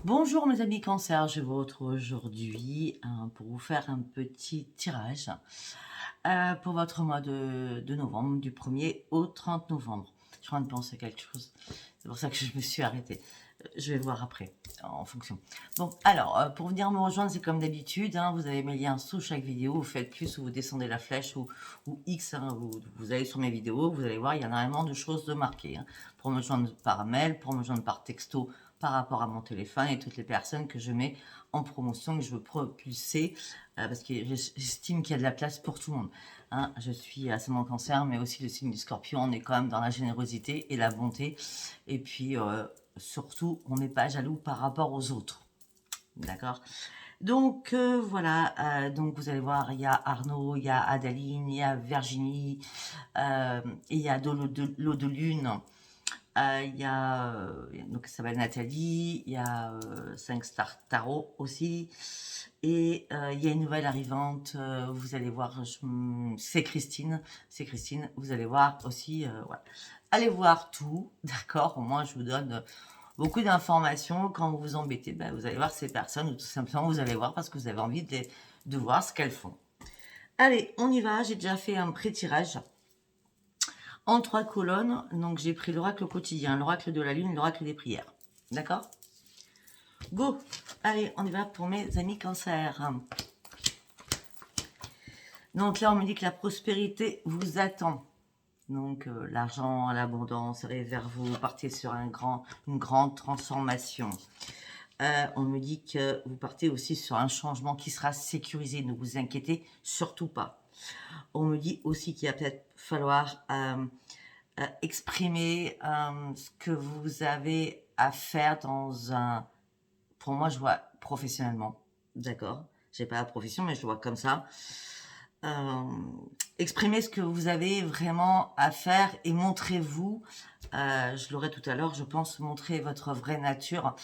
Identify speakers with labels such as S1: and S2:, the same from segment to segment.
S1: Bonjour mes amis Cancer, je vous retrouve aujourd'hui pour vous faire un petit tirage pour votre mois de novembre, du 1er au 30 novembre. Je suis en train de penser à quelque chose, c'est pour ça que je me suis arrêtée. Je vais voir après, en fonction. Bon, alors, pour venir me rejoindre, c'est comme d'habitude, hein, vous avez mes liens sous chaque vidéo, vous faites plus ou vous descendez la flèche ou X, hein, vous allez sur mes vidéos, vous allez voir, il y a énormément de choses de marquées. Hein, pour me joindre par mail, pour me joindre par texto, par rapport à mon téléphone et toutes les personnes que je mets en promotion, que je veux propulser, parce que j'estime qu'il y a de la place pour tout le monde. Hein, je suis ascendant Cancer, mais aussi le signe du Scorpion, on est quand même dans la générosité et la bonté, et puis surtout, on n'est pas jaloux par rapport aux autres. D'accord. Donc voilà, donc vous allez voir, il y a Arnaud, il y a Adeline, il y a Virginie, et il y a l'eau de lune. Il y a, donc ça s'appelle Nathalie, il y a 5 Star Tarot aussi, et il y a une nouvelle arrivante, vous allez voir, c'est Christine, vous allez voir aussi, voilà. Allez voir tout, d'accord, au moins je vous donne beaucoup d'informations. Quand vous vous embêtez, ben, vous allez voir ces personnes, ou tout simplement vous allez voir parce que vous avez envie de voir ce qu'elles font. Allez, on y va, j'ai déjà fait un pré-tirage en 3 colonnes. Donc j'ai pris l'oracle quotidien, l'oracle de la lune, l'oracle des prières. D'accord? Go! Allez, on y va pour mes amis Cancer. Donc là, on me dit que la prospérité vous attend. Donc l'argent, l'abondance arrive vers vous, vous partez sur une grande transformation. On me dit que vous partez aussi sur un changement qui sera sécurisé, ne vous inquiétez surtout pas. On me dit aussi qu'il va peut-être falloir exprimer ce que vous avez à faire dans un... Pour moi, je vois professionnellement, d'accord? J'ai pas la profession, mais je le vois comme ça. Exprimez ce que vous avez vraiment à faire et montrez-vous. Je l'aurai tout à l'heure, je pense, montrer votre vraie nature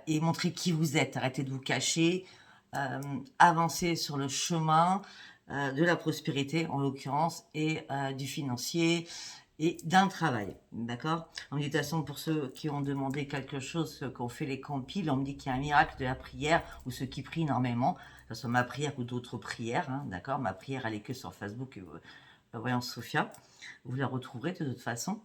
S1: et montrer qui vous êtes. Arrêtez de vous cacher. Avancez sur le chemin de la prospérité, en l'occurrence, et du financier et d'un travail, d'accord? En méditation, pour ceux qui ont demandé quelque chose, ceux qui ont fait les compiles, on me dit qu'il y a un miracle de la prière, ou ceux qui prient énormément, que ce soit ma prière ou d'autres prières, hein, d'accord? Ma prière, elle est que sur Facebook, Voyance Sophia, vous la retrouverez de toute façon.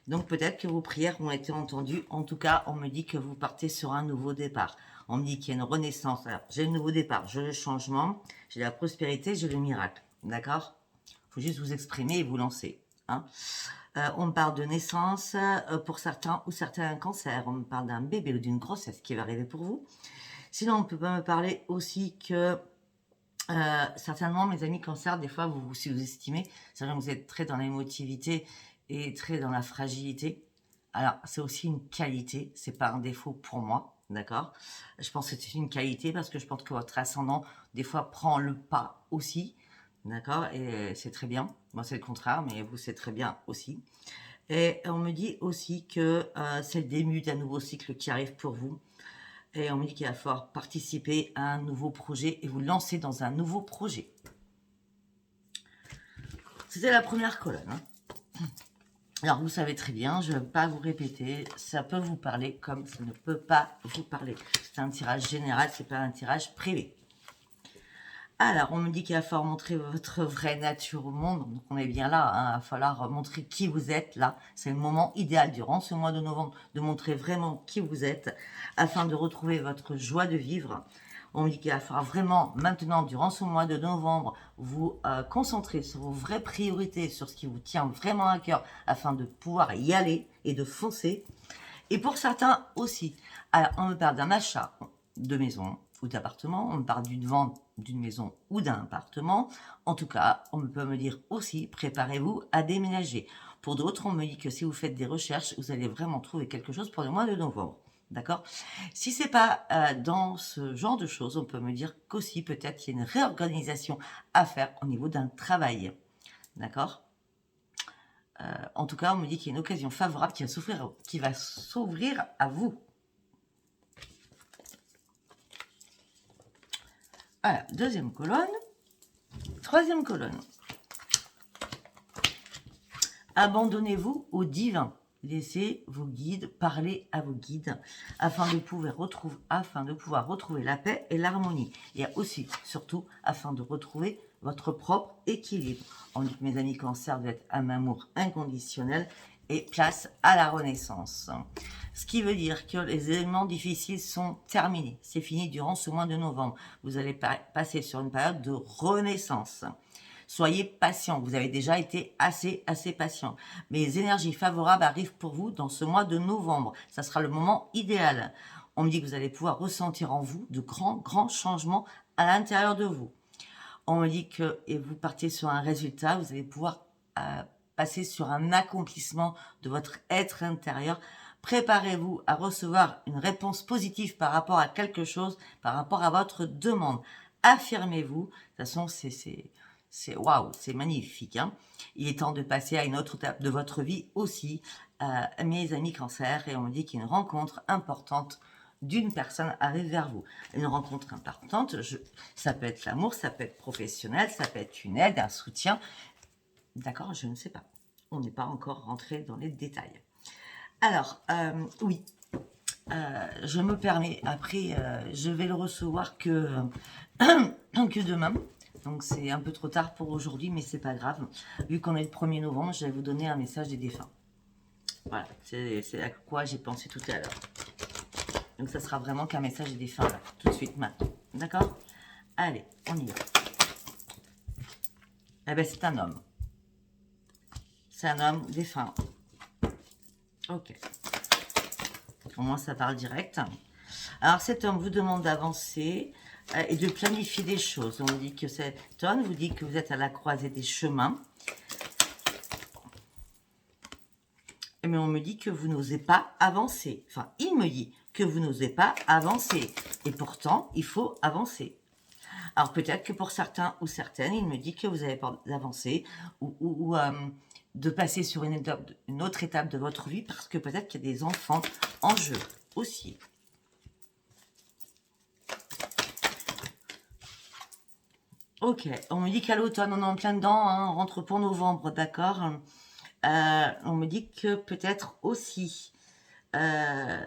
S1: Donc peut-être que vos prières ont été entendues, en tout cas, on me dit que vous partez sur un nouveau départ. On me dit qu'il y a une renaissance. Alors, j'ai le nouveau départ, j'ai le changement, j'ai la prospérité, j'ai le miracle, d'accord? Il faut juste vous exprimer et vous lancer, hein? On me parle de naissance pour certains ou certains cancers. On me parle d'un bébé ou d'une grossesse qui va arriver pour vous. Sinon, on peut me parler aussi que certainement, mes amis cancers, des fois, vous sous-estimez. C'est vrai que vous êtes très dans l'émotivité et très dans la fragilité. Alors, c'est aussi une qualité. C'est pas un défaut pour moi, d'accord? Je pense que c'est une qualité parce que je pense que votre ascendant, des fois, prend le pas aussi. D'accord? Et c'est très bien. Moi, c'est le contraire, mais vous, c'est très bien aussi. Et on me dit aussi que c'est le début d'un nouveau cycle qui arrive pour vous. Et on me dit qu'il va falloir participer à un nouveau projet et vous lancer dans un nouveau projet. C'était la première colonne. Hein. Alors, vous savez très bien, je ne vais pas vous répéter, ça peut vous parler comme ça ne peut pas vous parler. C'est un tirage général, c'est pas un tirage privé. Alors, on me dit qu'il va falloir montrer votre vraie nature au monde. Donc, on est bien là. Hein, il va falloir montrer qui vous êtes là. C'est le moment idéal durant ce mois de novembre de montrer vraiment qui vous êtes afin de retrouver votre joie de vivre. On me dit qu'il va falloir vraiment maintenant, durant ce mois de novembre, vous concentrer sur vos vraies priorités, sur ce qui vous tient vraiment à cœur afin de pouvoir y aller et de foncer. Et pour certains aussi. Alors, on me parle d'un achat de maison ou d'appartement, on me parle d'une vente d'une maison ou d'un appartement. En tout cas, on peut me dire aussi, préparez-vous à déménager. Pour d'autres, on me dit que si vous faites des recherches, vous allez vraiment trouver quelque chose pour le mois de novembre. D'accord? Si c'est pas dans ce genre de choses, on peut me dire qu'aussi peut-être qu'il y a une réorganisation à faire au niveau d'un travail. D'accord? En tout cas, on me dit qu'il y a une occasion favorable qui va s'ouvrir à vous. Voilà, deuxième colonne. Troisième colonne. Abandonnez-vous au divin. laissez vos guides parler à vos guides afin de pouvoir retrouver la paix et l'harmonie. Et aussi, surtout, afin de retrouver votre propre équilibre. On dit que mes amis Cancer, vous êtes un amour inconditionnel et place à la renaissance. Ce qui veut dire que les éléments difficiles sont terminés. C'est fini durant ce mois de novembre. Vous allez passer sur une période de renaissance. Soyez patient, vous avez déjà été assez patient. Mais les énergies favorables arrivent pour vous dans ce mois de novembre. Ça sera le moment idéal. On me dit que vous allez pouvoir ressentir en vous de grands changements à l'intérieur de vous. On me dit que et vous partez sur un résultat, vous allez pouvoir passer sur un accomplissement de votre être intérieur. Préparez-vous à recevoir une réponse positive par rapport à quelque chose, par rapport à votre demande. Affirmez-vous. De toute façon, c'est waouh, c'est magnifique. Hein. Il est temps de passer à une autre étape de votre vie aussi, mes amis Cancer. Et on me dit qu'il y a une rencontre importante d'une personne arrive vers vous. Une rencontre importante, ça peut être l'amour, ça peut être professionnel, ça peut être une aide, un soutien. D'accord, je ne sais pas. On n'est pas encore rentré dans les détails. Alors, oui, je me permets, après, je vais le recevoir que demain. Donc, c'est un peu trop tard pour aujourd'hui, mais c'est pas grave. Vu qu'on est le 1er novembre, je vais vous donner un message des défunts. Voilà, c'est à quoi j'ai pensé tout à l'heure. Donc, ça sera vraiment qu'un message des défunts, là, tout de suite, maintenant. D'accord? Allez, on y va. Eh bien, c'est un homme. C'est un homme défunt. Ok. Au moins, ça parle direct. Alors, cet homme vous demande d'avancer et de planifier des choses. On dit que cet homme vous dit que vous êtes à la croisée des chemins. Mais on me dit que vous n'osez pas avancer. Enfin, il me dit que vous n'osez pas avancer. Et pourtant, il faut avancer. Alors, peut-être que pour certains ou certaines, il me dit que vous avez peur d'avancer ou de passer sur une autre étape de votre vie parce que peut-être qu'il y a des enfants en jeu aussi. Ok, on me dit qu'à l'automne, on est en plein dedans, hein, on rentre pour novembre, d'accord. On me dit que peut-être aussi... on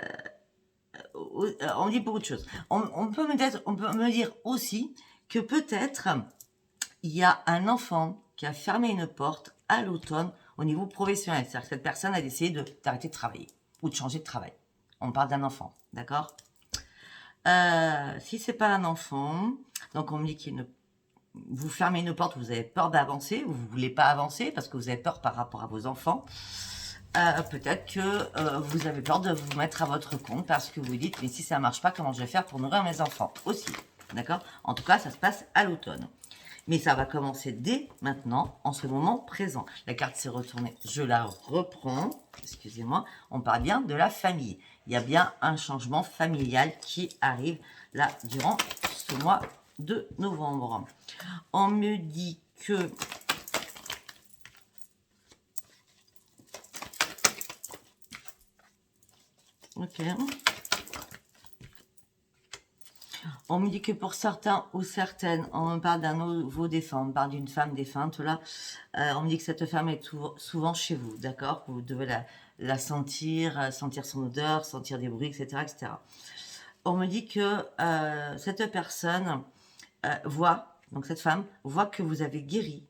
S1: dit beaucoup de choses. On peut me dire aussi que peut-être il y a un enfant qui a fermé une porte à l'automne au niveau professionnel. C'est-à-dire que cette personne a décidé d'arrêter de travailler ou de changer de travail. On parle d'un enfant, d'accord? Si c'est pas un enfant, donc on me dit qu'il vous fermez une porte, vous avez peur d'avancer, vous ne voulez pas avancer parce que vous avez peur par rapport à vos enfants. Peut-être que vous avez peur de vous mettre à votre compte parce que vous dites, mais si ça ne marche pas, comment je vais faire pour nourrir mes enfants aussi, d'accord? En tout cas, ça se passe à l'automne. Mais ça va commencer dès maintenant, en ce moment présent. La carte s'est retournée, je la reprends, excusez-moi, on parle bien de la famille. Il y a bien un changement familial qui arrive là, durant ce mois de novembre. On me dit que... Ok. On me dit que pour certains ou certaines, on parle d'un nouveau défunt, on parle d'une femme défunte, là. On me dit que cette femme est souvent chez vous, d'accord? Vous devez la sentir, sentir son odeur, sentir des bruits, etc., etc. On me dit que cette personne donc cette femme voit que vous avez guéri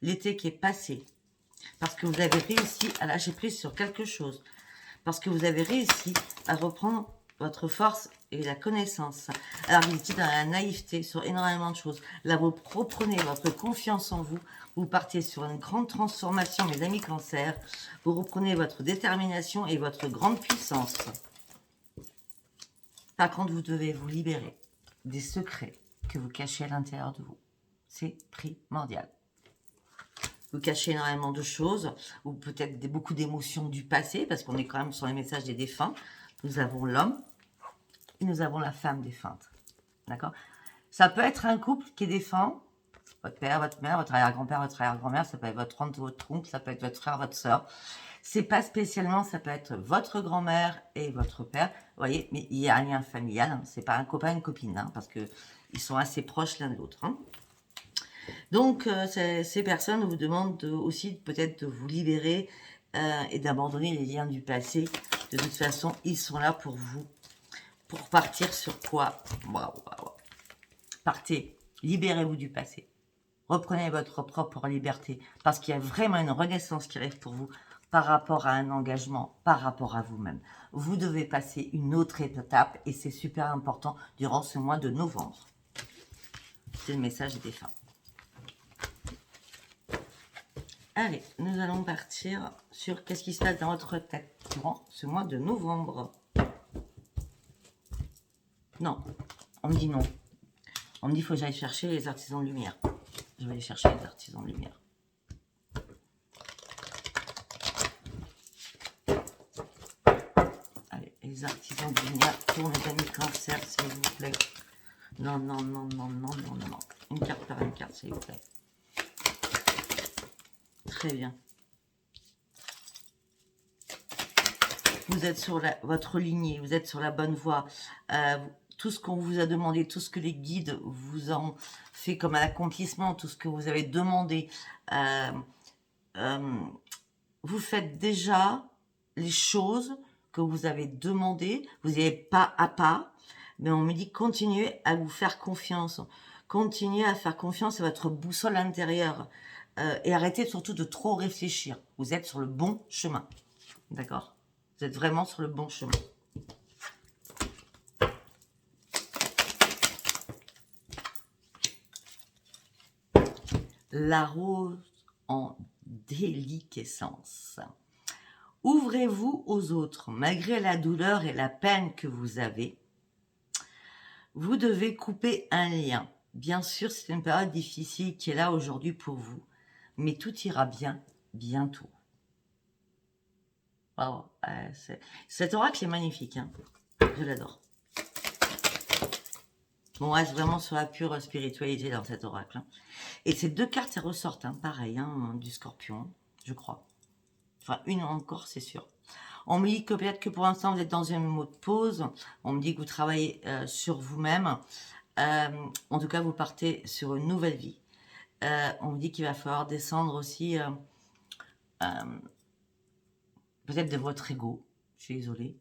S1: l'été qui est passé, parce que vous avez réussi à lâcher prise sur quelque chose, parce que vous avez réussi à reprendre votre force et la connaissance. Alors, vous étiez dans la naïveté sur énormément de choses. Là, vous reprenez votre confiance en vous. Vous partez sur une grande transformation, mes amis Cancer. Vous reprenez votre détermination et votre grande puissance. Par contre, vous devez vous libérer des secrets que vous cachez à l'intérieur de vous. C'est primordial. Vous cachez énormément de choses, ou peut-être beaucoup d'émotions du passé, parce qu'on est quand même sur les messages des défunts. Nous avons l'homme et nous avons la femme défunte. D'accord? Ça peut être un couple qui est défunt, votre père, votre mère, votre arrière-grand-père, votre arrière-grand-mère, ça peut être votre tante, votre oncle, ça peut être votre frère, votre soeur. C'est pas spécialement, ça peut être votre grand-mère et votre père. Vous voyez, mais il y a un lien familial, hein. C'est pas un copain, une copine, hein, parce que ils sont assez proches l'un de l'autre. Hein. Donc, ces personnes vous demandent aussi peut-être de vous libérer et d'abandonner les liens du passé. De toute façon, ils sont là pour vous. Pour partir sur quoi? Waouh, waouh. Partez, libérez-vous du passé. Reprenez votre propre liberté, parce qu'il y a vraiment une renaissance qui arrive pour vous par rapport à un engagement, par rapport à vous-même. Vous devez passer une autre étape, et c'est super important durant ce mois de novembre. C'est le message des fins. Allez, nous allons partir sur qu'est-ce qui se passe dans votre tête durant ce mois de novembre. Non, on me dit non. On me dit qu'il faut que j'aille chercher les artisans de lumière. Je vais aller chercher les artisans de lumière. Allez, les artisans de lumière pour mes amis cancer, s'il vous plaît. Non, non, non, non, non, non, non. Une carte par une carte, s'il vous plaît. Très bien. Vous êtes sur votre lignée, vous êtes sur la bonne voie. Tout ce qu'on vous a demandé, tout ce que les guides vous ont fait comme un accomplissement, tout ce que vous avez demandé, vous faites déjà les choses que vous avez demandées, vous y allez pas à pas, mais on me dit continuez à vous faire confiance, continuez à faire confiance à votre boussole intérieure et arrêtez surtout de trop réfléchir. Vous êtes sur le bon chemin, d'accord? Vous êtes vraiment sur le bon chemin. La rose en déliquescence. Ouvrez-vous aux autres, malgré la douleur et la peine que vous avez. Vous devez couper un lien. Bien sûr, c'est une période difficile qui est là aujourd'hui pour vous, mais tout ira bien bientôt. Wow, cet oracle est magnifique, hein. Je l'adore. On reste vraiment sur la pure spiritualité dans cet oracle. Hein. Et ces deux cartes, elles ressortent, hein, pareil, hein, du scorpion, je crois. Enfin, une encore, c'est sûr. On me dit que peut-être que pour l'instant, vous êtes dans un mode de pause. On me dit que vous travaillez sur vous-même. En tout cas, vous partez sur une nouvelle vie. On me dit qu'il va falloir descendre aussi peut-être de votre ego. Je suis désolée.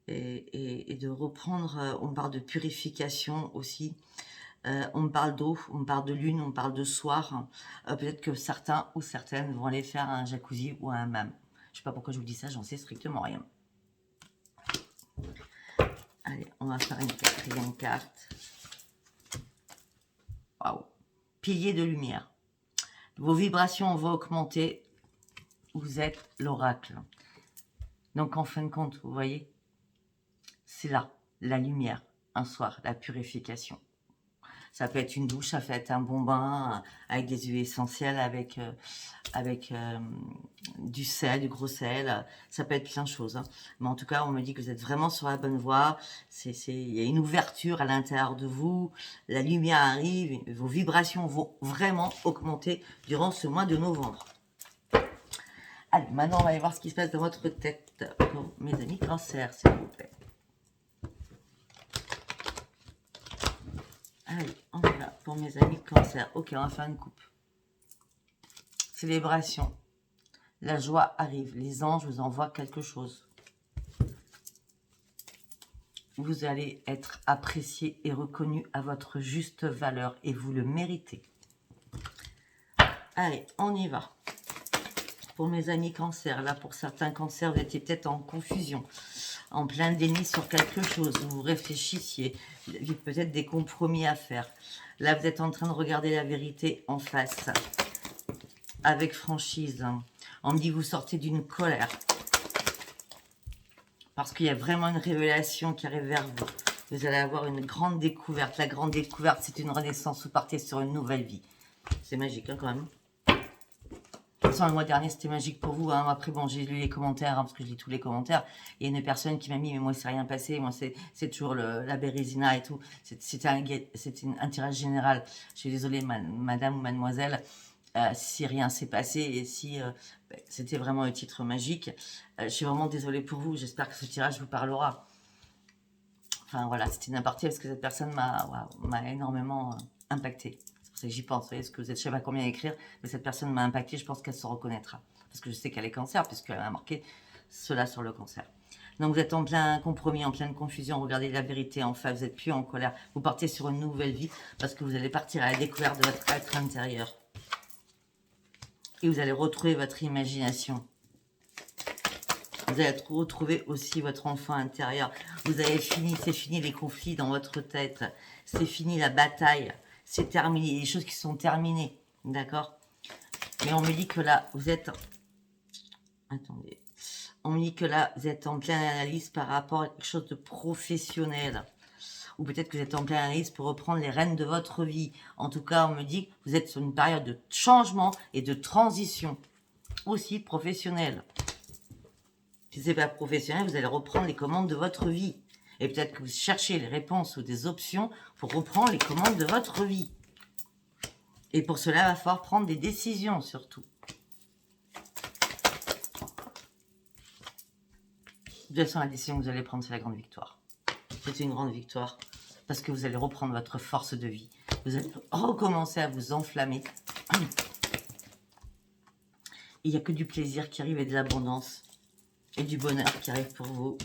S1: Et de reprendre, on parle de purification aussi. On me parle d'eau, on me parle de lune, on me parle de soir. Peut-être que certains ou certaines vont aller faire un jacuzzi ou un hammam. Je sais pas pourquoi je vous dis ça, j'en sais strictement rien. Allez, on va faire une quatrième carte. Waouh. Pilier de lumière. Vos vibrations vont augmenter. Vous êtes l'oracle. Donc en fin de compte, vous voyez, c'est là, la lumière, un soir, la purification. Ça peut être une douche, ça peut être un bon bain avec des huiles essentielles, avec du sel, du gros sel. Ça peut être plein de choses. Hein. Mais en tout cas, on me dit que vous êtes vraiment sur la bonne voie. Il y a une ouverture à l'intérieur de vous. La lumière arrive. Vos vibrations vont vraiment augmenter durant ce mois de novembre. Allez, maintenant, on va aller voir ce qui se passe dans votre tête pour mes amis cancer, s'il vous plaît. Allez, on y va pour mes amis cancer. Ok, on va faire une coupe. Célébration. La joie arrive. Les anges vous envoient quelque chose. Vous allez être apprécié et reconnu à votre juste valeur et vous le méritez. Allez, on y va. Pour mes amis cancer, là pour certains cancers, vous étiez peut-être en confusion, en plein déni sur quelque chose, vous réfléchissiez, vous aviez peut-être des compromis à faire. Là, vous êtes en train de regarder la vérité en face, avec franchise. On me dit que vous sortez d'une colère, parce qu'il y a vraiment une révélation qui arrive vers vous. Vous allez avoir une grande découverte. La grande découverte, c'est une renaissance, vous partez sur une nouvelle vie. C'est magique, hein, quand même. De toute façon, le mois dernier, c'était magique pour vous. Hein. Après, bon, j'ai lu les commentaires, hein, parce que je lis tous les commentaires. Il y a une personne qui m'a mis, mais moi, c'est rien passé. Moi, c'est toujours la Bérésina et tout. C'était un tirage général. Je suis désolée, madame ou mademoiselle, si rien s'est passé et si c'était vraiment un titre magique. Je suis vraiment désolée pour vous. J'espère que ce tirage vous parlera. Enfin, voilà, c'était une aparté parce que cette personne m'a énormément impacté. C'est pour ça que j'y pense. Vous voyez, ce que vous êtes, je ne sais pas combien à écrire, mais cette personne m'a impacté, je pense qu'elle se reconnaîtra. parce que je sais qu'elle est cancer, puisqu'elle a marqué cela sur le cancer. Donc vous êtes en plein compromis, en pleine confusion, regardez la vérité en face, vous n'êtes plus en colère, vous partez sur une nouvelle vie, parce que vous allez partir à la découverte de votre être intérieur. Et vous allez retrouver votre imagination. Vous allez retrouver aussi votre enfant intérieur. Vous avez fini, c'est fini les conflits dans votre tête. C'est fini la bataille. C'est terminé, les choses qui sont terminées. D'accord? Mais on me dit que là, vous êtes... Attendez. On me dit que là, vous êtes en pleine analyse par rapport à quelque chose de professionnel. Ou peut-être que vous êtes en pleine analyse pour reprendre les rênes de votre vie. En tout cas, on me dit que vous êtes sur une période de changement et de transition. Aussi professionnelle. Si ce n'est pas professionnel, vous allez reprendre les commandes de votre vie. Et peut-être que vous cherchez les réponses ou des options pour reprendre les commandes de votre vie. Et pour cela, il va falloir prendre des décisions surtout. De toute façon, la décision que vous allez prendre, c'est la grande victoire. C'est une grande victoire parce que vous allez reprendre votre force de vie. Vous allez recommencer à vous enflammer. Il n'y a que du plaisir qui arrive et de l'abondance. Et du bonheur qui arrive pour vous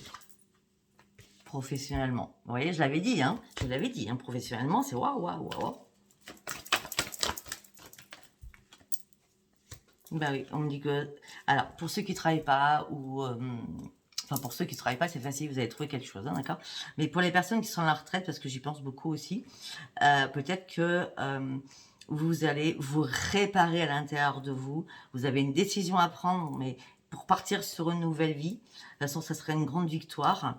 S1: professionnellement. Vous voyez, je l'avais dit, hein. Je l'avais dit, hein. Professionnellement, c'est waouh, waouh, waouh. Ben oui, on me dit que... Alors, pour ceux qui ne travaillent pas, ou... enfin, pour ceux qui ne travaillent pas, c'est facile, vous allez trouver quelque chose, hein, d'accord? Mais pour les personnes qui sont à la retraite, parce que j'y pense beaucoup aussi, peut-être que... vous allez vous réparer à l'intérieur de vous. Vous avez une décision à prendre, mais pour partir sur une nouvelle vie. De toute façon, ça serait une grande victoire.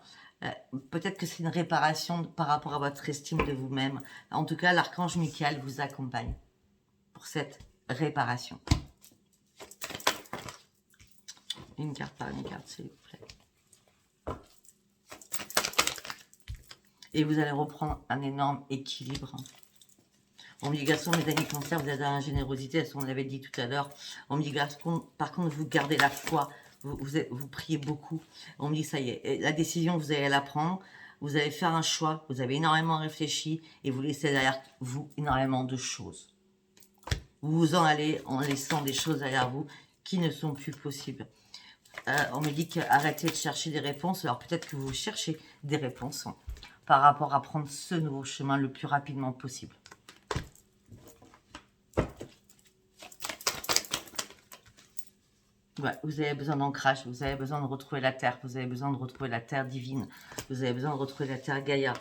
S1: Peut-être que c'est une réparation par rapport à votre estime de vous-même. En tout cas, l'archange Michael vous accompagne pour cette réparation. Une carte par une carte, s'il vous plaît. Et vous allez reprendre un énorme équilibre. On me dit, garçon, mes amis cancer, vous êtes dans la générosité, on l'avait dit tout à l'heure. On me dit, garçon, par contre, vous gardez la foi, vous priez beaucoup. On me dit, ça y est, la décision, vous allez la prendre, vous allez faire un choix, vous avez énormément réfléchi et vous laissez derrière vous énormément de choses. Vous vous en allez en laissant des choses derrière vous qui ne sont plus possibles. On me dit qu'arrêtez de chercher des réponses, alors peut-être que vous cherchez des réponses par rapport à prendre ce nouveau chemin le plus rapidement possible. Ouais, vous avez besoin d'ancrage, vous avez besoin de retrouver la terre, vous avez besoin de retrouver la terre divine, vous avez besoin de retrouver la terre Gaïa.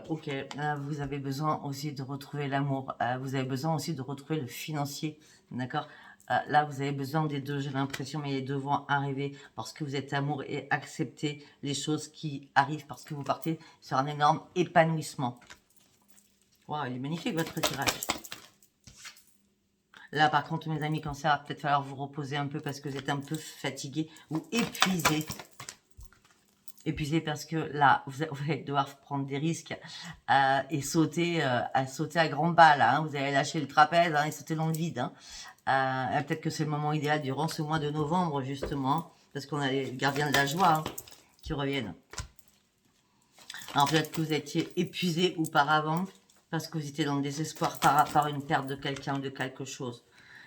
S1: Ok, vous avez besoin aussi de retrouver l'amour, vous avez besoin aussi de retrouver le financier, d'accord? Là, vous avez besoin des deux, j'ai l'impression, mais les deux vont arriver parce que vous êtes amour et acceptez les choses qui arrivent parce que vous partez sur un énorme épanouissement. Waouh, il est magnifique votre tirage. Là, par contre, mes amis cancer, il va peut-être falloir vous reposer un peu parce que vous êtes un peu fatigué ou épuisé. Épuisé parce que là, vous allez devoir prendre des risques et sauter à grands pas. Là, hein. Vous allez lâcher le trapèze et sauter dans le vide. Hein. Peut-être que c'est le moment idéal durant ce mois de novembre, justement, parce qu'on a les gardiens de la joie hein, qui reviennent. Alors, peut-être que vous étiez épuisé auparavant parce que vous étiez dans le désespoir par une perte de quelqu'un ou de quelque chose.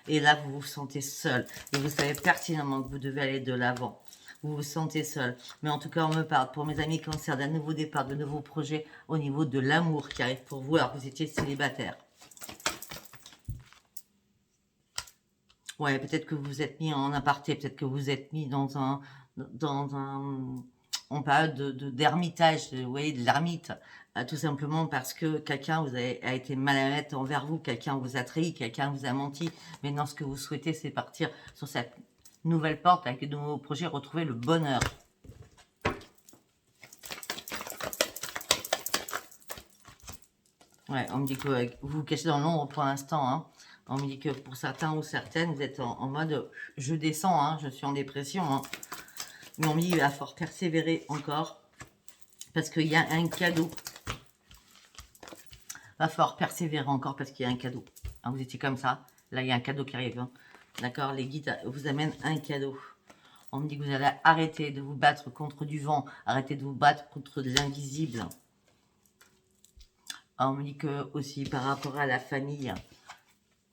S1: Et là, vous vous sentez seul. Et vous savez pertinemment que vous devez aller de l'avant. Vous vous sentez seul. Mais en tout cas, on me parle, pour mes amis cancer, d'un nouveau départ, de nouveaux projets au niveau de l'amour qui arrive pour vous, alors que vous étiez célibataire. Ouais, peut-être que vous vous êtes mis en aparté, peut-être que vous vous êtes mis en période d'ermitage, vous voyez, de l'ermite, tout simplement parce que quelqu'un a été malhonnête envers vous, quelqu'un vous a trahi, quelqu'un vous a menti. Maintenant, ce que vous souhaitez, c'est partir sur cette nouvelle porte avec de nouveaux projets, retrouver le bonheur. Ouais, on me dit que vous vous cachez dans l'ombre pour l'instant, hein. On me dit que pour certains ou certaines, vous êtes en mode je descends, hein, je suis en dépression. Hein. Mais on me dit qu'il va falloir persévérer encore parce qu'il y a un cadeau. Il va falloir persévérer encore parce qu'il y a un cadeau. Hein, vous étiez comme ça. Là, il y a un cadeau qui arrive. Hein. D'accord, les guides vous amènent un cadeau. On me dit que vous allez arrêter de vous battre contre du vent. Arrêter de vous battre contre de l'invisible. On me dit que aussi par rapport à la famille...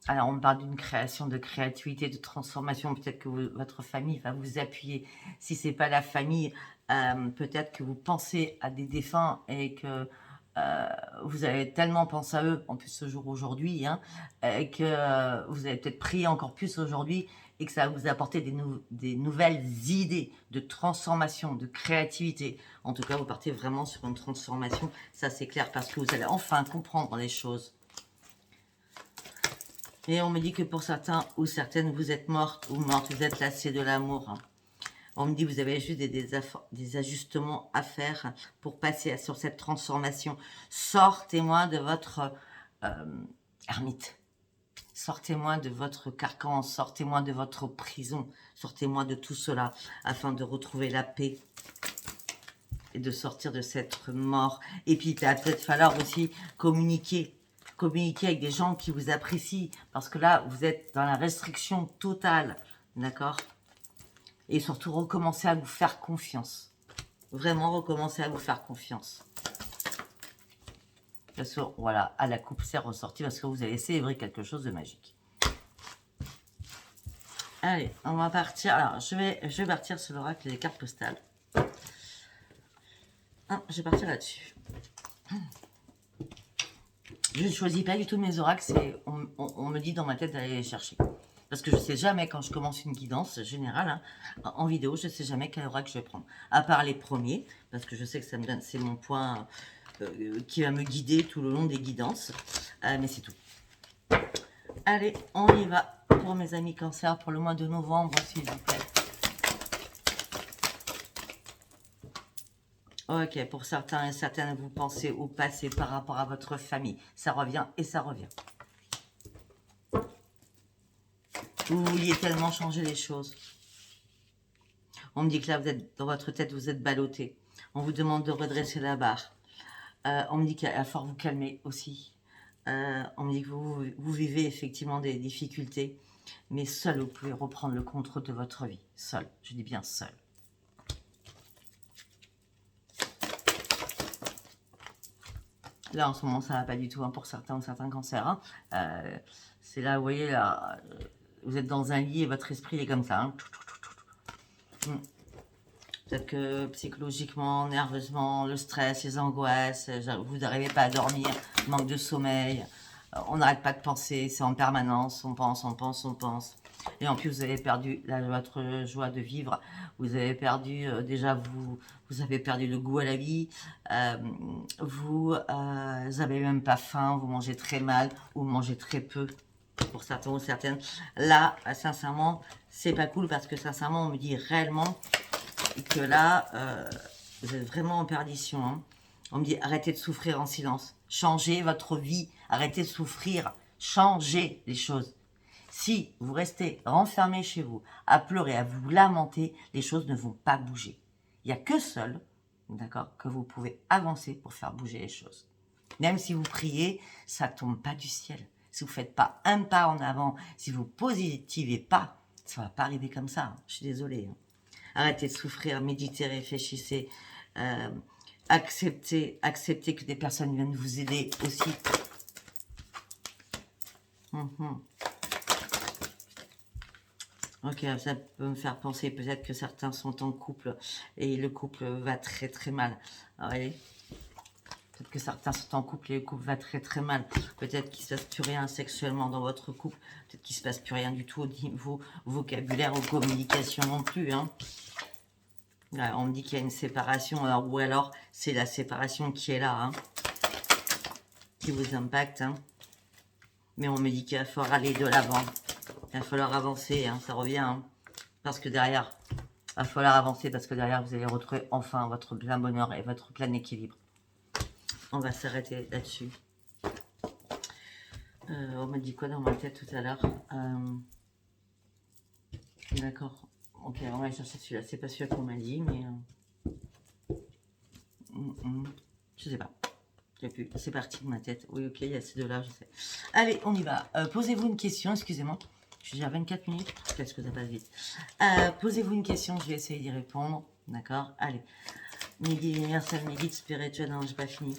S1: Alors, on parle d'une création, de créativité, de transformation. Peut-être que votre famille va vous appuyer. Si c'est pas la famille, peut-être que vous pensez à des défunts et que vous avez tellement pensé à eux, en plus ce jour aujourd'hui, hein, et que vous avez peut-être prié encore plus aujourd'hui et que ça va vous apporter des nouvelles idées de transformation, de créativité. En tout cas, vous partez vraiment sur une transformation, ça c'est clair, parce que vous allez enfin comprendre les choses. Et on me dit que pour certains ou certaines, vous êtes morte ou morte, vous êtes lassé de l'amour. On me dit que vous avez juste des ajustements à faire pour passer sur cette transformation. Sortez-moi de votre ermite. Sortez-moi de votre carcan, sortez-moi de votre prison, sortez-moi de tout cela afin de retrouver la paix et de sortir de cette mort. Et puis, il va peut-être falloir aussi communiquer avec des gens qui vous apprécient, parce que là, vous êtes dans la restriction totale, d'accord? Et surtout, recommencer à vous faire confiance. Vraiment, recommencer à vous faire confiance. Parce que, voilà, à la coupe, c'est ressorti, parce que vous avez célébré quelque chose de magique. Allez, on va partir. Alors, je vais partir sur l'oracle des cartes postales. Je vais partir là-dessus. Je ne choisis pas du tout mes oracles, on me dit dans ma tête d'aller les chercher. Parce que je ne sais jamais, quand je commence une guidance générale, hein, en vidéo, je ne sais jamais quel oracle je vais prendre. À part les premiers, parce que je sais que ça me donne, c'est mon point qui va me guider tout le long des guidances. Mais c'est tout. Allez, on y va pour mes amis Cancer pour le mois de novembre, s'il vous plaît. Ok, pour certains et certaines, vous pensez au passé par rapport à votre famille. Ça revient et ça revient. Vous vouliez tellement changer les choses. On me dit que là, vous êtes dans votre tête, vous êtes ballotté. On vous demande de redresser la barre. On me dit qu'il va falloir vous calmer aussi. On me dit que vous vivez effectivement des difficultés. Mais seul, vous pouvez reprendre le contrôle de votre vie. Seul, je dis bien seul. Là, en ce moment, ça va pas du tout, hein, pour certains ou certains cancers. Hein. C'est là, vous voyez, là, vous êtes dans un lit et votre esprit est comme ça. Hein. Peut-être que psychologiquement, nerveusement, le stress, les angoisses, vous n'arrivez pas à dormir, manque de sommeil, on n'arrête pas de penser, c'est en permanence, on pense, on pense, on pense. Et en plus, vous avez perdu votre joie de vivre, vous avez perdu, déjà, vous avez perdu le goût à la vie, vous n'avez même pas faim, vous mangez très mal, ou vous mangez très peu, pour certains ou certaines. Là, sincèrement, c'est pas cool, parce que sincèrement, on me dit réellement que là, vous êtes vraiment en perdition. Hein. On me dit, arrêtez de souffrir en silence. Changez votre vie. Arrêtez de souffrir. Changez les choses. Si vous restez renfermé chez vous, à pleurer, à vous lamenter, les choses ne vont pas bouger. Il n'y a que seul, d'accord, que vous pouvez avancer pour faire bouger les choses. Même si vous priez, ça ne tombe pas du ciel. Si vous ne faites pas un pas en avant, si vous ne positivez pas, ça ne va pas arriver comme ça. Hein. Je suis désolée. Hein. Arrêtez de souffrir, méditez, réfléchissez, acceptez que des personnes viennent vous aider aussi. Ok, ça peut me faire penser peut-être que certains sont en couple et le couple va très très mal. Ouais. Peut-être que certains sont en couple et le couple va très très mal. Peut-être qu'il ne se passe plus rien sexuellement dans votre couple. Peut-être qu'il ne se passe plus rien du tout au niveau vocabulaire ou communication non plus. Hein. Ouais, on me dit qu'il y a une séparation, ou alors c'est la séparation qui est là, hein, qui vous impacte. Hein. Mais on me dit qu'il va falloir aller de l'avant. Il va falloir avancer, hein, ça revient. Hein, parce que derrière, il va falloir avancer parce que derrière, vous allez retrouver enfin votre plein bonheur et votre plein équilibre. On va s'arrêter là-dessus. On m'a dit quoi dans ma tête tout à l'heure? D'accord. Ok, on va aller chercher celui-là. C'est pas celui-là qu'on m'a dit, mais... Je sais pas. C'est parti de ma tête. Oui, ok, il y a ces deux-là, je sais. Allez, on y va. Posez-vous une question, excusez-moi. Je suis déjà à 24 minutes. Qu'est-ce que ça passe vite. Posez-vous une question, je vais essayer d'y répondre. D'accord? Allez. Mes guides universels, mes guides spirituels. Non, j'ai pas fini.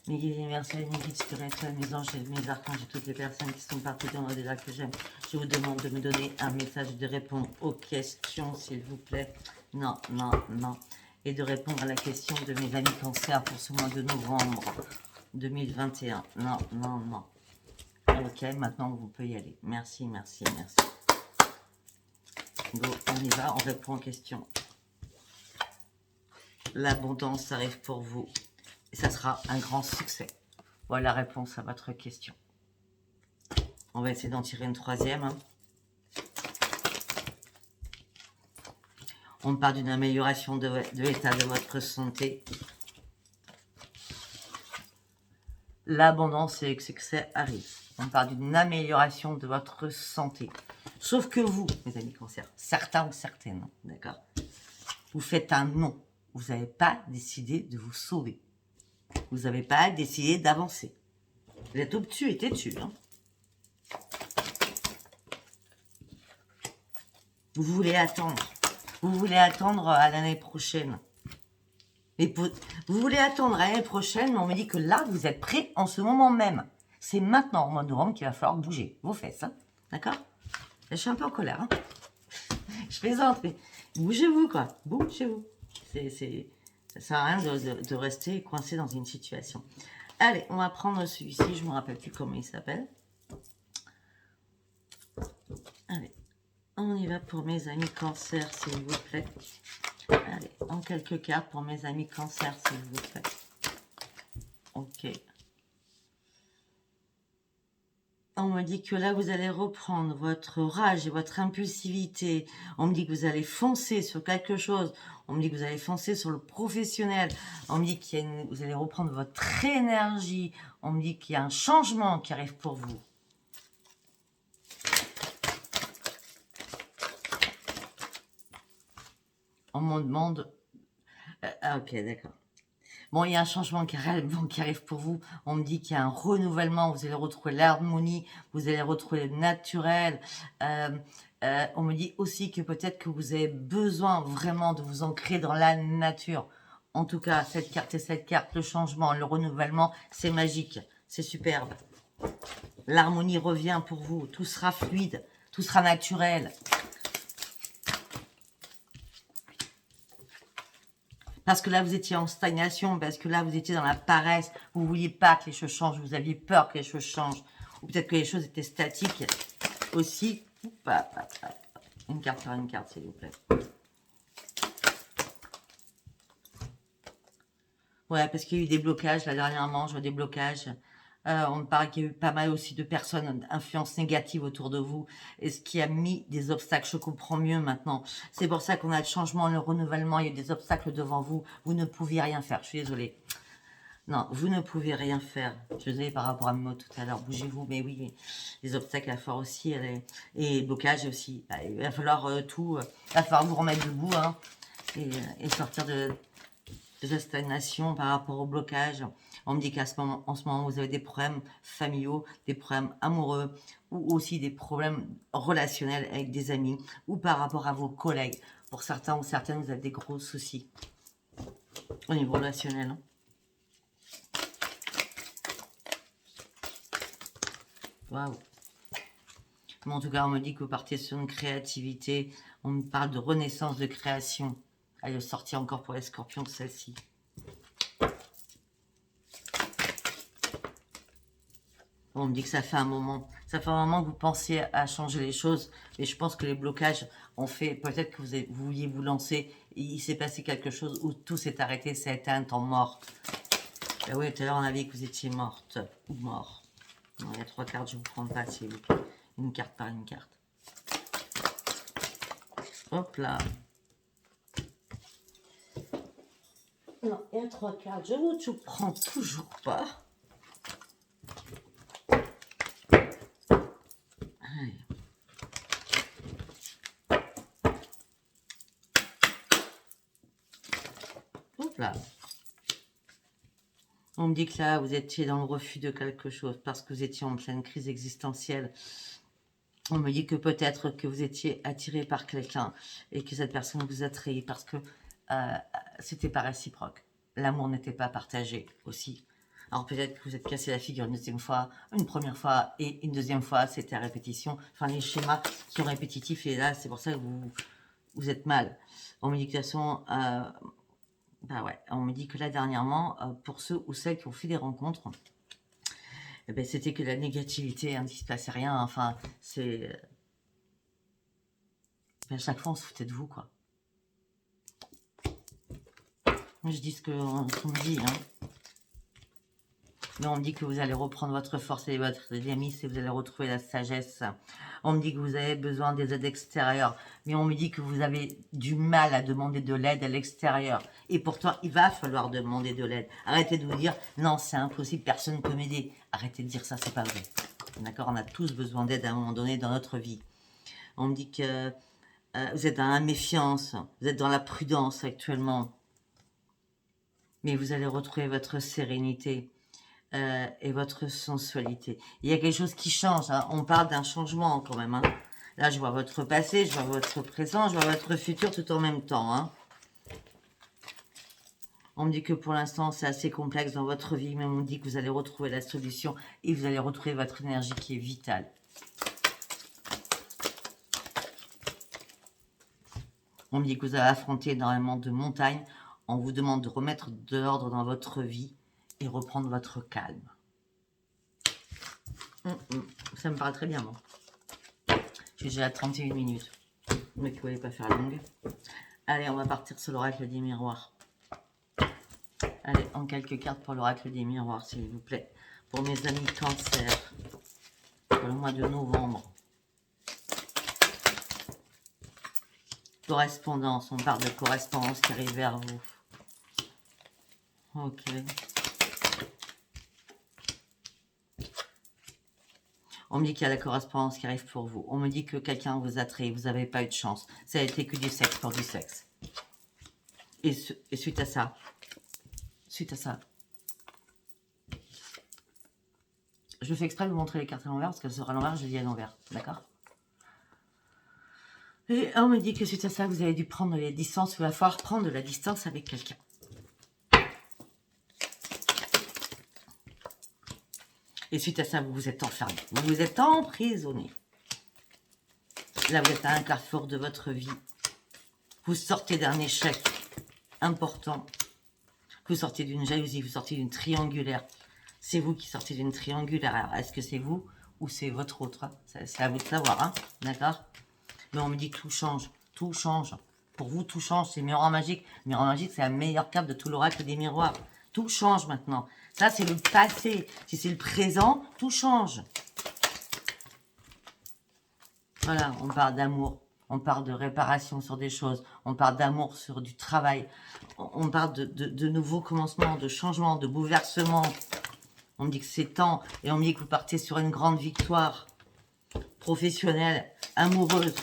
S1: Mes guides universels, mes guides spirituels, mes anges, mes archanges et toutes les personnes qui sont partout dans l'au-delà que j'aime, je vous demande de me donner un message, de répondre aux questions, s'il vous plaît. Non, non, non. Et de répondre à la question de mes amis cancer pour ce mois de novembre 2021. Non, non, non. Ok, maintenant vous pouvez y aller. Merci, merci, merci. Go, on y va, on répond aux questions. L'abondance arrive pour vous. Et ça sera un grand succès. Voilà la réponse à votre question. On va essayer d'en tirer une troisième. Hein. On parle d'une amélioration de l'état de votre santé. L'abondance et le succès arrivent. On parle d'une amélioration de votre santé. Sauf que vous, mes amis cancer, certains ou certaines, d'accord, vous faites un non. Vous n'avez pas décidé de vous sauver. Vous n'avez pas décidé d'avancer. Vous êtes obtus et têtu. Hein. Vous voulez attendre. Vous voulez attendre à l'année prochaine. Et vous voulez attendre à l'année prochaine, mais on me dit que là, vous êtes prêts en ce moment même. C'est maintenant, au mois de novembre, qu'il va falloir bouger vos fesses. Hein. D'accord? Je suis un peu en colère. Hein. Je plaisante, mais bougez-vous, quoi. Bougez-vous. Ça sert à rien de rester coincé dans une situation. Allez, on va prendre celui-ci. Je ne me rappelle plus comment il s'appelle. Allez, on y va pour mes amis cancer, s'il vous plaît. Allez, en quelques cartes pour mes amis cancer, s'il vous plaît. Ok. On me dit que là, vous allez reprendre votre rage et votre impulsivité. On me dit que vous allez foncer sur quelque chose. On me dit que vous allez foncer sur le professionnel. On me dit que vous allez reprendre votre énergie. On me dit qu'il y a un changement qui arrive pour vous. On me demande... Ah, ok, d'accord. Bon, il y a un changement qui arrive pour vous. On me dit qu'il y a un renouvellement. Vous allez retrouver l'harmonie. Vous allez retrouver le naturel. On me dit aussi que peut-être que vous avez besoin vraiment de vous ancrer dans la nature. En tout cas, cette carte et cette carte, le changement, le renouvellement, c'est magique. C'est superbe. L'harmonie revient pour vous. Tout sera fluide. Tout sera naturel. Parce que là, vous étiez en stagnation, parce que là, vous étiez dans la paresse, vous ne vouliez pas que les choses changent, vous aviez peur que les choses changent, ou peut-être que les choses étaient statiques aussi. Une carte par une carte, s'il vous plaît. Ouais, parce qu'il y a eu des blocages, là, dernièrement, je vois des blocages. On me parle qu'il y a eu pas mal aussi de personnes d'influence négative autour de vous, et ce qui a mis des obstacles. Je comprends mieux maintenant. C'est pour ça qu'on a le changement, le renouvellement, il y a eu des obstacles devant vous. Vous ne pouviez rien faire, je suis désolée. Non, vous ne pouvez rien faire. Je suis désolée par rapport à mes mots tout à l'heure. Bougez-vous, mais oui, les obstacles à faire aussi, et blocage aussi. Il va falloir tout, il va falloir vous remettre debout, hein, et sortir de la stagnation par rapport au blocage. On me dit qu'en ce moment, vous avez des problèmes familiaux, des problèmes amoureux, ou aussi des problèmes relationnels avec des amis, ou par rapport à vos collègues. Pour certains ou certaines, vous avez des gros soucis au niveau relationnel. Hein. Waouh. Mais en tout cas, on me dit que vous partez sur une créativité. On me parle de renaissance, de création. Elle est sortie encore pour les scorpions, celle-ci. On me dit que ça fait un moment. Ça fait un moment que vous pensiez à changer les choses. Mais je pense que les blocages ont fait... Peut-être que vous vouliez vous lancer. Et il s'est passé quelque chose où tout s'est arrêté. Ça a été un temps mort. Ben oui, tout à l'heure, on a dit que vous étiez morte. Ou mort. Non, il y a 3 cartes. Je ne vous prends pas, s'il vous plaît. Une carte par une carte. Hop là. Non, il y a 3 cartes. Je ne vous prends toujours pas. Allez. Hop là. On me dit que là, vous étiez dans le refus de quelque chose parce que vous étiez en pleine crise existentielle. On me dit que peut-être que vous étiez attiré par quelqu'un et que cette personne vous a trahi parce que c'était pas réciproque. L'amour n'était pas partagé aussi. Alors peut-être que vous êtes cassé la figure une deuxième fois, une première fois et une deuxième fois, c'était à répétition. Enfin, les schémas sont répétitifs et là, c'est pour ça que vous êtes mal. En méditation, bah ouais, on me dit que là, dernièrement, pour ceux ou celles qui ont fait des rencontres, eh ben, c'était que la négativité, hein, il ne se passait rien. Enfin, c'est... à chaque fois, on se foutait de vous, quoi. Je dis ce qu'on me dit, hein. Mais on me dit que vous allez reprendre votre force et votre dynamisme et vous allez retrouver la sagesse. On me dit que vous avez besoin des aides extérieures. Mais on me dit que vous avez du mal à demander de l'aide à l'extérieur. Et pourtant, il va falloir demander de l'aide. Arrêtez de vous dire, non, c'est impossible, personne ne peut m'aider. Arrêtez de dire ça, c'est pas vrai. D'accord? On a tous besoin d'aide à un moment donné dans notre vie. On me dit que vous êtes dans la méfiance, vous êtes dans la prudence actuellement. Mais vous allez retrouver votre sérénité. Et votre sensualité. Il y a quelque chose qui change, hein. On parle d'un changement quand même, hein. Là, je vois votre passé, je vois votre présent, je vois votre futur tout en même temps, hein. On me dit que pour l'instant, c'est assez complexe dans votre vie, mais on me dit que vous allez retrouver la solution et vous allez retrouver votre énergie qui est vitale. On me dit que vous allez affronter énormément de montagnes. On vous demande de remettre de l'ordre dans votre vie et reprendre votre calme. Ça me paraît très bien, moi. Je suis déjà à 31 minutes. Mais vous ne pouvez pas faire longue. Allez, on va partir sur l'oracle des miroirs. Allez, en quelques cartes pour l'oracle des miroirs, s'il vous plaît. Pour mes amis Cancer. Pour le mois de novembre. Correspondance. On parle de correspondance qui arrive vers vous. Ok. On me dit qu'il y a la correspondance qui arrive pour vous. On me dit que quelqu'un vous a trahi. Vous n'avez pas eu de chance. Ça a été que du sexe pour du sexe. Et suite à ça, je fais exprès de vous montrer les cartes à l'envers parce qu'elles seront à l'envers, je lis à l'envers. D'accord? Et on me dit que suite à ça, vous avez dû prendre les distances, il va falloir prendre de la distance avec quelqu'un. Et suite à ça, vous vous êtes enfermé. Vous vous êtes emprisonné. Là, vous êtes à un carrefour de votre vie. Vous sortez d'un échec important. Vous sortez d'une jalousie, vous sortez d'une triangulaire. C'est vous qui sortez d'une triangulaire. Alors, est-ce que c'est vous ou c'est votre autre? C'est à vous de savoir, hein? D'accord? Mais on me dit que tout change. Tout change. Pour vous, tout change. C'est miroir magique. Miroir magique, c'est la meilleure carte de tout l'oracle des miroirs. Tout change maintenant. Ça, c'est le passé. Si c'est le présent, tout change. Voilà, on parle d'amour. On parle de réparation sur des choses. On parle d'amour sur du travail. On parle de nouveaux commencements, de changements, de bouleversements. On me dit que c'est temps. Et on me dit que vous partez sur une grande victoire professionnelle, amoureuse.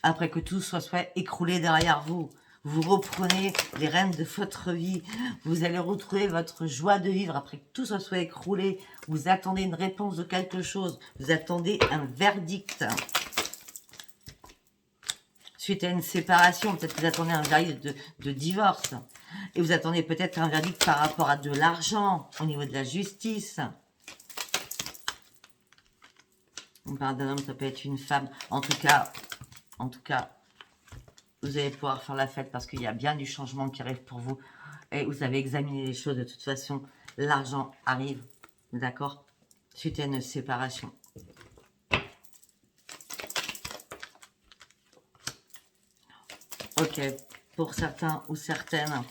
S1: Après que tout soit écroulé derrière vous. Vous reprenez les rênes de votre vie. Vous allez retrouver votre joie de vivre après que tout soit écroulé. Vous attendez une réponse de quelque chose. Vous attendez un verdict. Suite à une séparation, peut-être que vous attendez un verdict de divorce. Et vous attendez peut-être un verdict par rapport à de l'argent, au niveau de la justice. On parle d'un homme, ça peut être une femme. En tout cas, vous allez pouvoir faire la fête parce qu'il y a bien du changement qui arrive pour vous. Et vous avez examiné les choses de toute façon. L'argent arrive, d'accord? Suite à une séparation. Ok, pour certains ou certaines,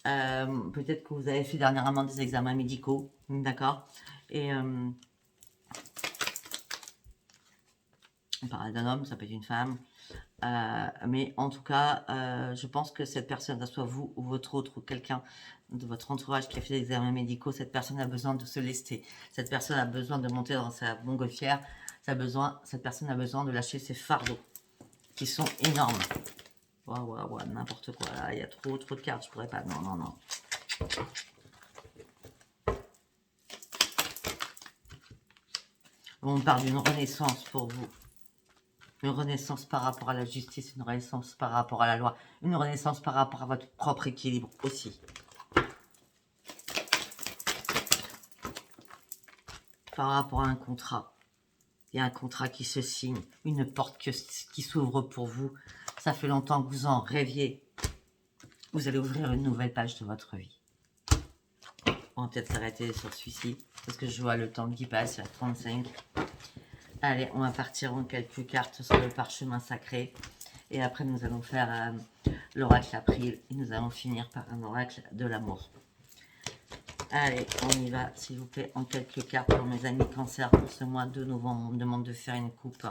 S1: peut-être que vous avez fait dernièrement des examens médicaux, d'accord? Et on parle d'un homme, ça peut être une femme. Mais en tout cas, je pense que cette personne, soit vous ou votre autre ou quelqu'un de votre entourage qui a fait des examens médicaux, cette personne a besoin de se lester. Cette personne a besoin de monter dans sa montgolfière. Cette personne a besoin de lâcher ses fardeaux qui sont énormes. Waouh, n'importe quoi. Là, il y a trop de cartes. Je pourrais pas. Non. On parle d'une renaissance pour vous. Une renaissance par rapport à la justice, une renaissance par rapport à la loi, une renaissance par rapport à votre propre équilibre aussi. par rapport à un contrat. Il y a un contrat qui se signe, une porte qui s'ouvre pour vous. Ça fait longtemps que vous en rêviez. Vous allez ouvrir une nouvelle page de votre vie. On va peut-être s'arrêter sur celui-ci, parce que je vois le temps qui passe, à 35. Allez, on va partir en quelques cartes sur le parchemin sacré. Et après, nous allons faire l'oracle April. Et nous allons finir par un oracle de l'amour. Allez, on y va, s'il vous plaît, en quelques cartes pour mes amis cancer pour ce mois de novembre. On me demande de faire une coupe.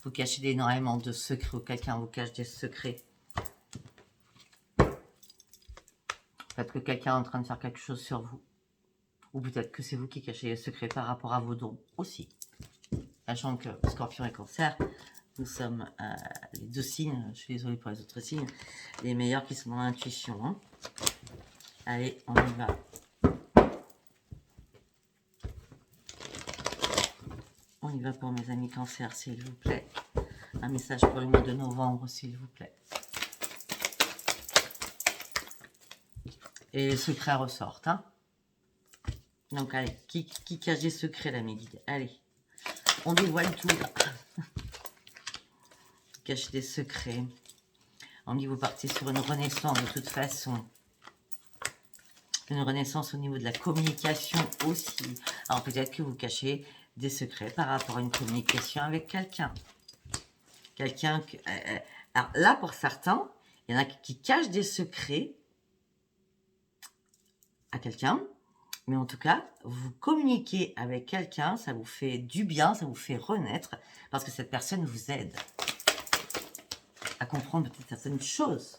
S1: Vous cachez énormément de secrets ou quelqu'un vous cache des secrets. Peut-être que quelqu'un est en train de faire quelque chose sur vous. Ou peut-être que c'est vous qui cachez les secrets par rapport à vos dons aussi. Sachant que Scorpion et Cancer, nous sommes les deux signes, je suis désolée pour les autres signes, les meilleurs qui sont dans l'intuition. Hein. Allez, on y va. On y va pour mes amis Cancer, s'il vous plaît. Un message pour le mois de novembre, s'il vous plaît. Et les secrets ressortent. Hein. Donc, allez, qui cache des secrets, là, mes guides? Allez, on dévoile tout, là. Cache des secrets. On dit vous partez sur une renaissance, de toute façon. Une renaissance au niveau de la communication aussi. Alors, peut-être que vous cachez des secrets par rapport à une communication avec quelqu'un. Quelqu'un que... alors là, pour certains, il y en a qui cachent des secrets à quelqu'un. Mais en tout cas, vous communiquez avec quelqu'un, ça vous fait du bien, ça vous fait renaître, parce que cette personne vous aide à comprendre peut-être certaines choses.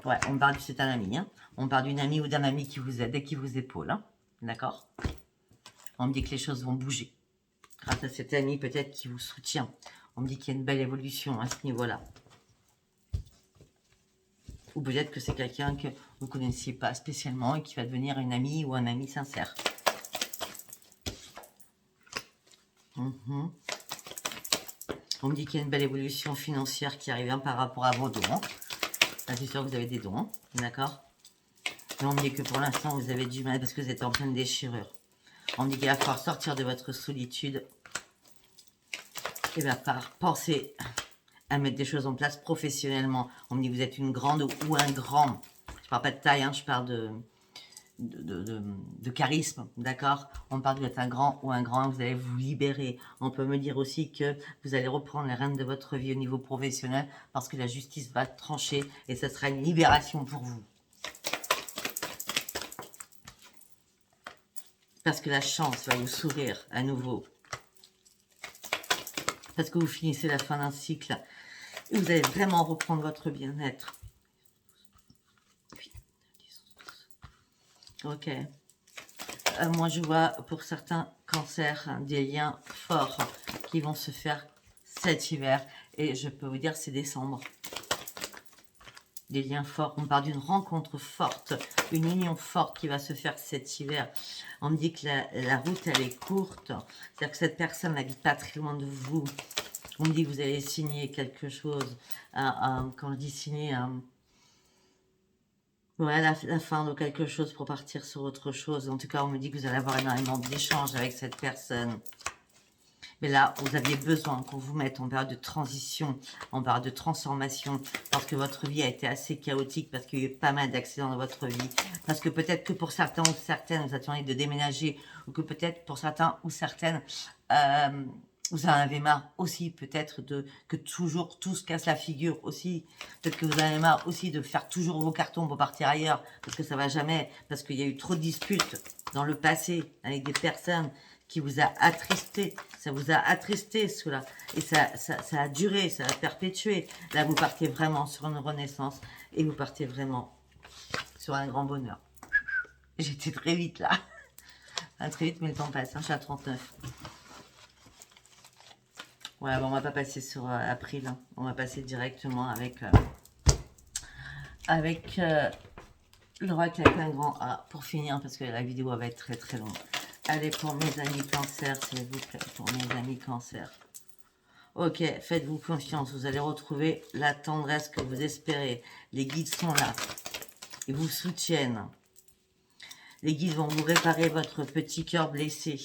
S1: Ouais, on parle, c'est un ami, hein. On parle d'une amie ou d'un ami qui vous aide et qui vous épaule, hein. D'accord? On me dit que les choses vont bouger. Grâce à cet ami peut-être qui vous soutient. On me dit qu'il y a une belle évolution à ce niveau-là. Ou peut-être que c'est quelqu'un que vous ne connaissiez pas spécialement et qui va devenir une amie ou un ami sincère. On me dit qu'il y a une belle évolution financière qui arrive hein, par rapport à vos dons. Là, c'est sûr que vous avez des dons, d'accord? Mais on me dit que pour l'instant, vous avez du mal parce que vous êtes en pleine déchirure. On me dit qu'il va falloir sortir de votre solitude et va falloir penser à mettre des choses en place professionnellement. On me dit que vous êtes une grande ou un grand. Je parle pas de taille, hein, je parle de charisme, d'accord? On parle d'être un grand ou un grand, vous allez vous libérer. On peut me dire aussi que vous allez reprendre les rênes de votre vie au niveau professionnel parce que la justice va trancher et ce sera une libération pour vous. Parce que la chance va vous sourire à nouveau. Parce que vous finissez la fin d'un cycle et vous allez vraiment reprendre votre bien-être. Ok. Moi, je vois pour certains cancers hein, des liens forts qui vont se faire cet hiver. Et je peux vous dire, c'est décembre. Des liens forts. On parle d'une rencontre forte, une union forte qui va se faire cet hiver. On me dit que la route, elle est courte. C'est-à-dire que cette personne n'habite pas très loin de vous. On me dit que vous allez signer quelque chose. Quand je dis signer... ouais, la fin de quelque chose pour partir sur autre chose. En tout cas, on me dit que vous allez avoir énormément d'échanges avec cette personne. Mais là, vous aviez besoin qu'on vous mette en période de transition, en période de transformation, parce que votre vie a été assez chaotique, parce qu'il y a eu pas mal d'accidents dans votre vie, parce que peut-être que pour certains ou certaines, vous attendez de déménager, ou que peut-être pour certains ou certaines, vous en avez marre aussi peut-être que toujours tout se casse la figure aussi. Peut-être que vous en avez marre aussi de faire toujours vos cartons pour partir ailleurs, parce que ça va jamais, parce qu'il y a eu trop de disputes dans le passé avec des personnes qui vous a attristé. Ça vous a attristé cela. Et ça a duré, ça a perpétué. Là, vous partez vraiment sur une renaissance et vous partez vraiment sur un grand bonheur. J'étais très vite là. Très vite, mais le temps passe. Hein, je suis à 39. Ouais, bon, on va pas passer sur April. Hein. On va passer directement avec l'oracle avec un grand A pour finir parce que la vidéo va être très très longue. Allez, pour mes amis cancer, s'il vous plaît, pour mes amis cancer. Ok, faites-vous confiance, vous allez retrouver la tendresse que vous espérez. Les guides sont là, ils vous soutiennent. Les guides vont vous réparer votre petit cœur blessé.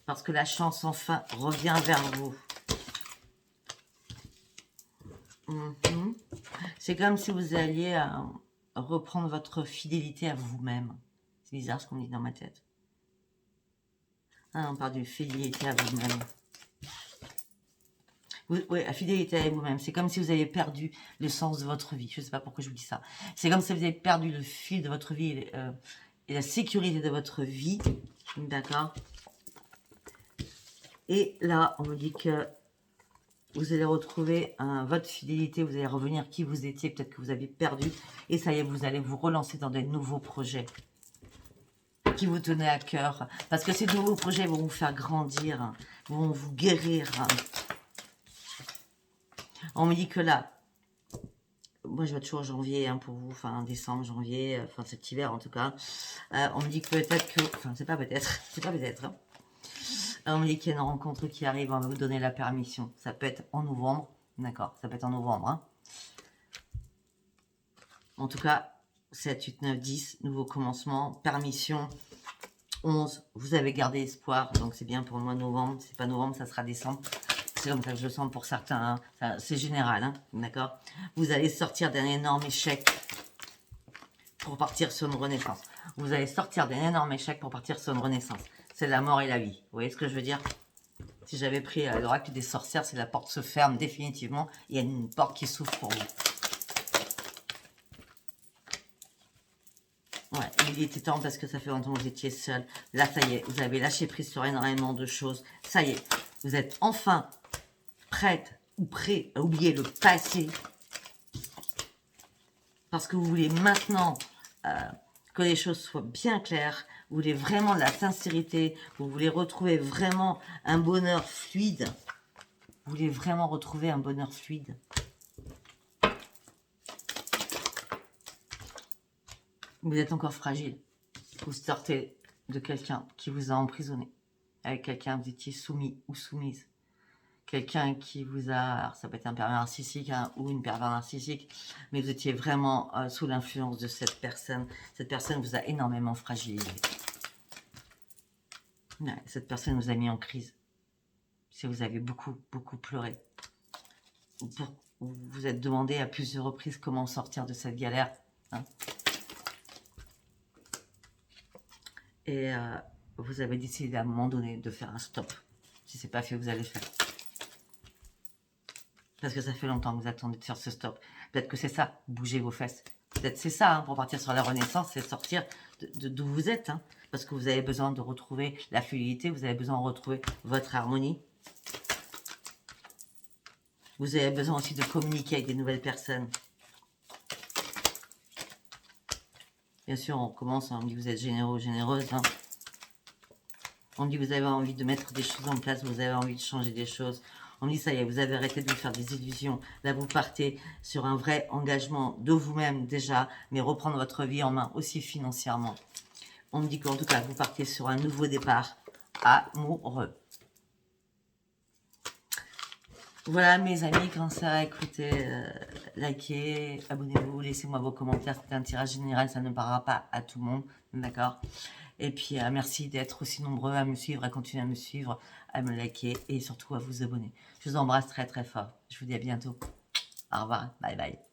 S1: Parce que la chance, enfin, revient vers vous. C'est comme si vous alliez reprendre votre fidélité à vous-même. C'est bizarre ce qu'on dit dans ma tête. Ah, on parle de fidélité à vous-même. Oui, la fidélité à vous-même. C'est comme si vous aviez perdu le sens de votre vie. Je ne sais pas pourquoi je vous dis ça. C'est comme si vous avez perdu le fil de votre vie et la sécurité de votre vie. D'accord? Et là, on me dit que vous allez retrouver votre fidélité, vous allez revenir qui vous étiez, peut-être que vous avez perdu. Et ça y est, vous allez vous relancer dans des nouveaux projets qui vous tenaient à cœur. Parce que ces nouveaux projets vont vous faire grandir, vont vous guérir. On me dit que là, moi je vois toujours janvier pour vous, enfin décembre, janvier, enfin cet hiver en tout cas. On me dit que peut-être que, enfin c'est pas peut-être, c'est pas peut-être. Hein. On me dit qu'il y a une rencontre qui arrive, on va vous donner la permission. Ça peut être en novembre, d'accord, ça peut être en novembre. Hein. En tout cas, 7, 8, 9, 10, nouveau commencement, permission. 11, vous avez gardé espoir, donc c'est bien pour le mois de novembre. C'est pas novembre, ça sera décembre. C'est comme ça que je le sens pour certains. Hein. C'est général, hein, d'accord. Vous allez sortir d'un énorme échec pour partir sur une renaissance. Vous allez sortir d'un énorme échec pour partir sur une renaissance. C'est la mort et la vie. Vous voyez ce que je veux dire? Si j'avais pris l'oracle des sorcières, c'est la porte se ferme définitivement. Il y a une porte qui s'ouvre pour vous. Ouais, il était temps parce que ça fait longtemps que vous étiez seul. Là, ça y est, vous avez lâché prise sur énormément de choses. Ça y est, vous êtes enfin prête ou prêt à oublier le passé. Parce que vous voulez maintenant que les choses soient bien claires. Vous voulez vraiment de la sincérité. Vous voulez retrouver vraiment un bonheur fluide. Vous voulez vraiment retrouver un bonheur fluide. Vous êtes encore fragile. Vous sortez de quelqu'un qui vous a emprisonné. Avec quelqu'un, vous étiez soumis ou soumise. Quelqu'un qui vous a... Alors ça peut être un pervers narcissique ou une pervers narcissique. Mais vous étiez vraiment sous l'influence de cette personne. Cette personne vous a énormément fragilisé. Ouais, cette personne vous a mis en crise. Si vous avez beaucoup, beaucoup pleuré. Vous vous êtes demandé à plusieurs reprises comment sortir de cette galère. Hein. Et vous avez décidé à un moment donné de faire un stop. Si c'est pas fait, vous allez le faire. Parce que ça fait longtemps que vous attendez de faire ce stop. Peut-être que c'est ça, bouger vos fesses. Peut-être c'est ça, hein, pour partir sur la renaissance, c'est sortir d'où vous êtes. Hein, parce que vous avez besoin de retrouver la fluidité, vous avez besoin de retrouver votre harmonie. Vous avez besoin aussi de communiquer avec des nouvelles personnes. Bien sûr, on commence, on dit que vous êtes généreux, généreuse. Hein. On dit que vous avez envie de mettre des choses en place, vous avez envie de changer des choses. On dit ça y est, vous avez arrêté de vous faire des illusions. Là, vous partez sur un vrai engagement de vous-même déjà, mais reprendre votre vie en main aussi financièrement. On me dit qu'en tout cas, vous partez sur un nouveau départ amoureux. Voilà mes amis, quand ça va, écoutez, likez, abonnez-vous, laissez-moi vos commentaires. C'est un tirage général, ça ne parlera pas à tout le monde, d'accord? Et puis merci d'être aussi nombreux à me suivre, à continuer à me suivre, à me liker et surtout à vous abonner. Je vous embrasse très très fort. Je vous dis à bientôt. Au revoir, bye bye.